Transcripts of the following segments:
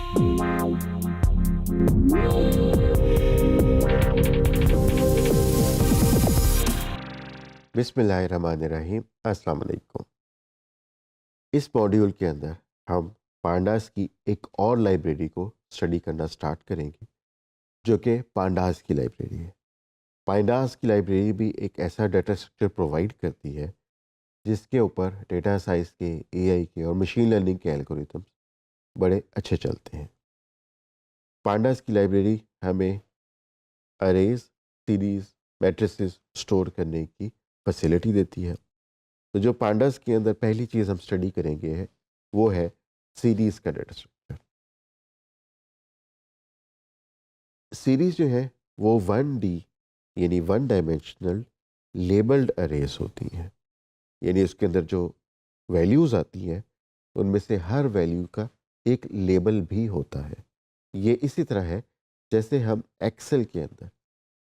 बिस्मिल्लाहिर्रहमानिर्रहीम। अस्सलाम वालेकुम। इस मॉड्यूल के अंदर हम पांडास की एक और लाइब्रेरी को स्टडी करना स्टार्ट करेंगे, जो कि पांडास की लाइब्रेरी है। पांडास की लाइब्रेरी भी एक ऐसा डाटा स्ट्रक्चर प्रोवाइड करती है जिसके ऊपर डेटा साइंस के, एआई के और मशीन लर्निंग के एल्गोरिथम्स बड़े अच्छे चलते हैं। पांडास की लाइब्रेरी हमें अरेज, सीरीज, मैट्रिसेस स्टोर करने की फैसिलिटी देती है। तो जो पांडास के अंदर पहली चीज़ हम स्टडी करेंगे है वो है सीरीज का डाटा स्ट्रक्चर। सीरीज जो है वो 1D यानी वन डायमेंशनल लेबल्ड अरेज होती हैं। यानी उसके अंदर जो वैल्यूज़ आती हैं उनमें से हर वैल्यू का एक लेबल भी होता है। ये इसी तरह है जैसे हम एक्सेल के अंदर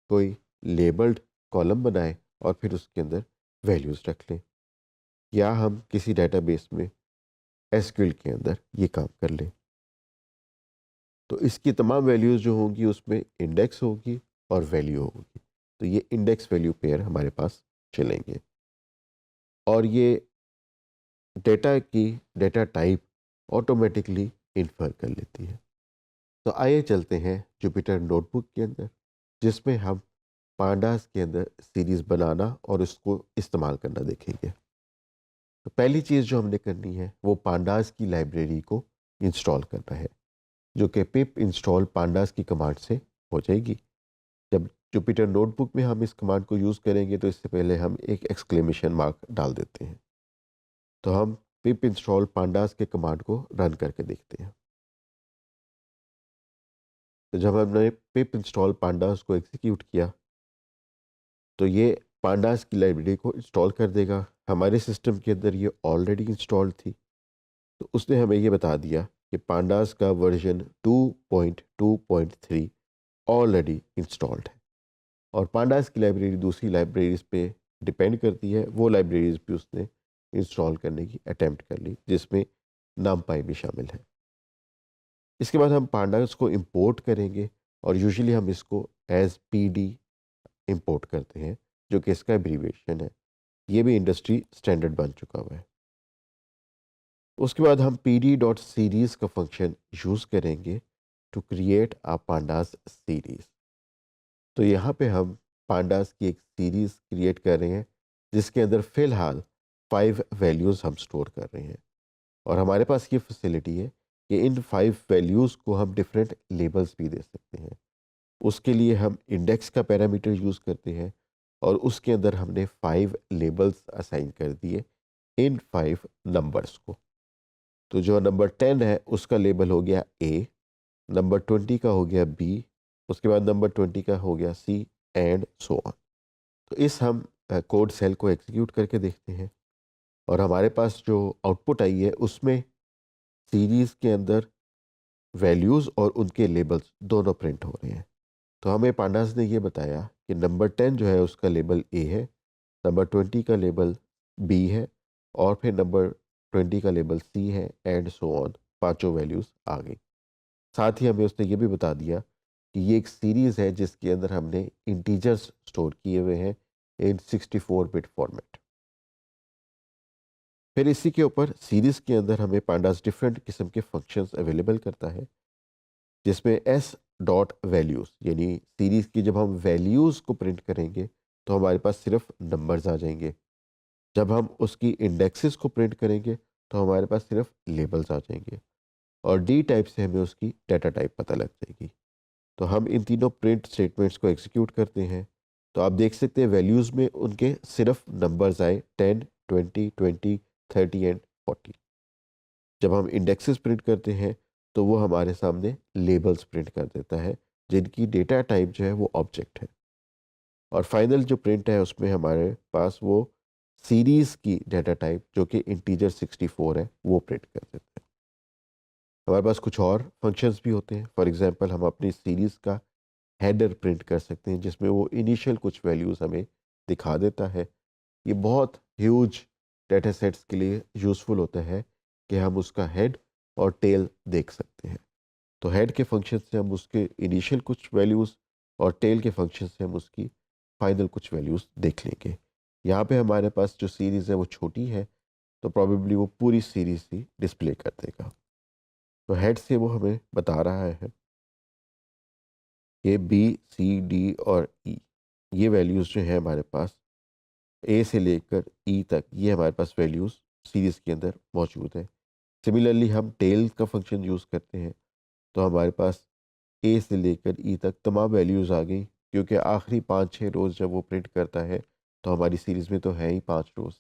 कोई लेबल्ड कॉलम बनाएं और फिर उसके अंदर वैल्यूज़ रख लें, या हम किसी डेटाबेस में एसक्यूएल के अंदर ये काम कर लें। तो इसकी तमाम वैल्यूज़ जो होंगी उसमें इंडेक्स होगी और वैल्यू होगी। तो ये इंडेक्स वैल्यू पेयर हमारे पास चलेंगे और ये डेटा की डेटा टाइप ऑटोमेटिकली इन्फर कर लेती है। तो आइए चलते हैं जुपिटर नोटबुक के अंदर, जिसमें हम पांडास के अंदर सीरीज़ बनाना और उसको इस्तेमाल करना देखेंगे। तो पहली चीज़ जो हमने करनी है वो पांडास की लाइब्रेरी को इंस्टॉल करना है, जो कि पिप इंस्टॉल पांडास की कमांड से हो जाएगी। जब जुपिटर नोटबुक में हम इस कमांड को यूज़ करेंगे तो इससे पहले हम एक एक्सक्लेमेशन मार्क डाल देते हैं। तो हम पिप इंस्टॉल पांडास के कमांड को रन करके देखते हैं। तो जब हमने पिप इंस्टॉल पांडास को एग्जीक्यूट किया तो ये पांडास की लाइब्रेरी को इंस्टॉल कर देगा। हमारे सिस्टम के अंदर ये ऑलरेडी इंस्टॉल थी, तो उसने हमें ये बता दिया कि पांडास का वर्जन 2.2.3 ऑलरेडी इंस्टॉल्ड है। और पांडास की लाइब्रेरी दूसरी लाइब्रेरीज पे डिपेंड करती है, वो लाइब्रेरीज भी उसने इंस्टॉल करने की अटेम्प्ट कर ली, जिसमें नामपाई भी शामिल है। इसके बाद हम पांडास को इंपोर्ट करेंगे और यूजुअली हम इसको एज पीडी इंपोर्ट करते हैं, जो कि इसका एब्रीविएशन है। ये भी इंडस्ट्री स्टैंडर्ड बन चुका हुआ है। उसके बाद हम पी डॉट सीरीज़ का फंक्शन यूज़ करेंगे to create a pandas series. तो यहाँ पे हम पांडास की एक सीरीज़ क्रिएट कर रहे हैं जिसके अंदर फ़िलहाल 5 वैल्यूज़ हम स्टोर कर रहे हैं। और हमारे पास ये फैसिलिटी है कि इन 5 वैल्यूज़ को हम डिफरेंट लेबल्स भी दे सकते हैं। उसके लिए हम इंडेक्स का पैरामीटर यूज़ करते हैं और उसके अंदर हमने 5 लेबल्स असाइन कर दिए इन 5 नंबर्स को। तो जो नंबर 10 है उसका लेबल हो गया ए, नंबर 20 का हो गया बी, उसके बाद नंबर 20 का हो गया सी, एंड सो ऑन। तो इस हम कोड सेल को एग्जीक्यूट करके देखते हैं और हमारे पास जो आउटपुट आई है उसमें सीरीज़ के अंदर वैल्यूज़ और उनके लेबल्स दोनों प्रिंट हो रहे हैं। तो हमें पांडास ने ये बताया कि नंबर 10 जो है उसका लेबल ए है, नंबर 20 का लेबल बी है और फिर नंबर 20 का लेबल सी है, एंड सो ऑन। पांचों वैल्यूज़ आ गई। साथ ही हमें उसने ये भी बता दिया कि ये एक सीरीज़ है जिसके अंदर हमने इंटीजर्स स्टोर किए हुए हैं इन 64 बिट फॉर्मेट। फिर इसी के ऊपर सीरीज़ के अंदर हमें पांडास डिफरेंट किस्म के फंक्शंस अवेलेबल करता है, जिसमें एस डॉट वैल्यूज़ यानी सीरीज़ की जब हम वैल्यूज़ को प्रिंट करेंगे तो हमारे पास सिर्फ नंबर्स आ जाएंगे। जब हम उसकी इंडेक्सेस को प्रिंट करेंगे तो हमारे पास सिर्फ लेबल्स आ जाएंगे। और डी टाइप से हमें उसकी डाटा टाइप पता लग जाएगी। तो हम इन तीनों प्रिंट स्टेटमेंट्स को एग्जीक्यूट करते हैं। तो आप देख सकते हैं वैल्यूज़ में उनके सिर्फ नंबर्स आए 10, 20, 20, 30 एंड 40। जब हम इंडेक्सेस प्रिंट करते हैं तो वो हमारे सामने लेबल्स प्रिंट कर देता है, जिनकी डेटा टाइप जो है वो ऑब्जेक्ट है। और फाइनल जो प्रिंट है उसमें हमारे पास वो सीरीज़ की डाटा टाइप जो कि इंटीजर 64 है वो प्रिंट कर देता है। हमारे पास कुछ और फंक्शंस भी होते हैं। फॉर एग्जांपल हम अपनी सीरीज़ का हेडर प्रिंट कर सकते हैं, जिसमें वो इनिशियल कुछ वैल्यूज़ हमें दिखा देता है। ये बहुत ह्यूज डेटा सेट्स के लिए यूज़फुल होता है कि हम उसका हेड और टेल देख सकते हैं। तो हेड के फंक्शन से हम उसके इनिशियल कुछ वैल्यूज़ और टेल के फंक्शन से हम उसकी फाइनल कुछ वैल्यूज़ देख लेंगे। यहाँ पे हमारे पास जो सीरीज़ है वो छोटी है, तो प्रॉबेबली वो पूरी सीरीज़ ही डिस्प्ले कर देगा। तो हेड से वो हमें बता रहा है कि बी, सी, डी और ई ये वैल्यूज़ जो है हमारे पास ए से लेकर ई तक, ये हमारे पास वैल्यूज़ सीरीज़ के अंदर मौजूद है। सिमिलरली हम टेल का फंक्शन यूज़ करते हैं, तो हमारे पास ए से लेकर ई तक तमाम वैल्यूज़ आ गई, क्योंकि आखिरी 5-6 रोज़ जब वो प्रिंट करता है तो हमारी सीरीज़ में तो है ही 5 रोज़।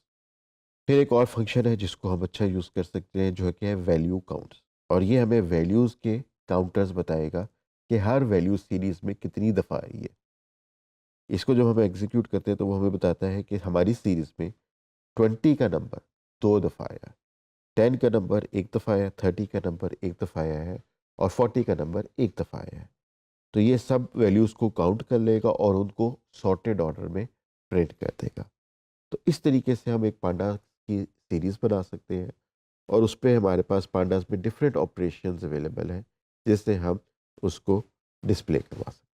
फिर एक और फंक्शन है जिसको हम अच्छा यूज़ कर सकते हैं, जो है कि है वैल्यू काउंट्स, और ये हमें वैल्यूज़ के काउंटर्स बताएगा कि हर वैल्यू सीरीज़ में कितनी दफ़ा आई है। इसको जब हम एग्जीक्यूट करते हैं तो वो हमें बताता है कि हमारी सीरीज़ में 20 का नंबर 2 दफ़ा आया, 10 का नंबर 1 दफ़ा आया, 30 का नंबर 1 दफ़ा आया है और 40 का नंबर 1 दफ़ा आया है। तो ये सब वैल्यूज़ को काउंट कर लेगा और उनको सॉर्टेड ऑर्डर में प्रिंट कर देगा। तो इस तरीके से हम एक पांडा की सीरीज़ बना सकते हैं, और उस पे हमारे पास पांडास में डिफरेंट ऑपरेशंस अवेलेबल हैं, जिससे हम उसको डिस्प्ले करवा सकते हैं।